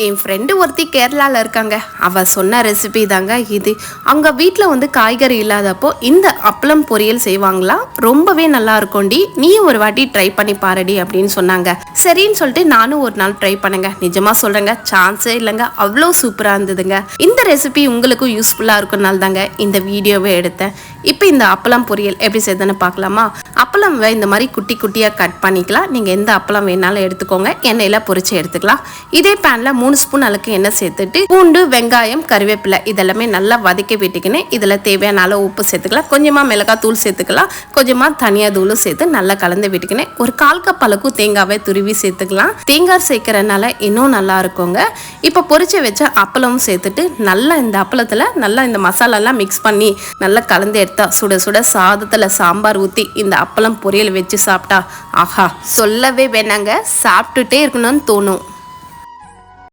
என் friend ஒருத்தி கேரளாவில் இருக்காங்க. அவள் சொன்ன ரெசிபி தாங்க இது. அவங்க வீட்டில் வந்து காய்கறி இல்லாதப்போ இந்த அப்பளம் பொரியல் செய்வாங்களா, ரொம்பவே நல்லா இருக்கும்டி, நீயும் ஒரு வாட்டி ட்ரை பண்ணி பாருடி அப்படின்னு சொன்னாங்க. சரின்னு சொல்லிட்டு நானும் ஒரு நாள் ட்ரை பண்ணுங்க. நிஜமாக சொல்கிறேங்க, சான்ஸே இல்லைங்க, அவ்வளோ சூப்பராக இருந்ததுங்க. இந்த ரெசிபி உங்களுக்கும் யூஸ்ஃபுல்லாக இருக்கும்னால தாங்க இந்த வீடியோவே எடுத்தேன். இப்போ இந்த அப்பளம் பொரியல் எப்படி செய்யுதுன்னு பார்க்கலாமா? அப்பளம் இந்த மாதிரி குட்டி குட்டியாக கட் பண்ணிக்கலாம். நீங்கள் எந்த அப்பளம் வேணாலும் எடுத்துக்கோங்க, எண்ணெயில் பொரிச்சு எடுத்துக்கலாம். இதே பேனில் 3 ஸ்பூன் அளவுக்கு எண்ணெய் சேர்த்துட்டு பூண்டு, வெங்காயம், கருவேப்பிலை இதெல்லாமே நல்லா வதக்கி விட்டுக்கின்னு இதில் தேவையான அளவு உப்பு சேர்த்துக்கலாம். கொஞ்சமாக மிளகாய் தூள் சேர்த்துக்கலாம். கொஞ்சமாக தனியா தூளும் சேர்த்து நல்லா கலந்து விட்டுக்கினேன். ஒரு 1/4 கப் அளவுக்கு தேங்காவை துருவி சேர்த்துக்கலாம். தேங்காய் சேர்க்கறதுனால இன்னும் நல்லா இருக்குங்க. இப்போ பொரிச்சு வச்ச அப்பளமும் சேர்த்துட்டு நல்லா இந்த அப்பளத்தில் நல்லா இந்த மசாலாலாம் மிக்ஸ் பண்ணி நல்லா கலந்து எடுத்தா சுட சுட சாதத்தில் சாம்பார் ஊற்றி இந்த அப்பளம் பொரியல் வச்சு சாப்பிட்டா ஆஹா, சொல்லவே வேணாங்க, சாப்பிட்டுட்டே இருக்கணும்னு தோணும்.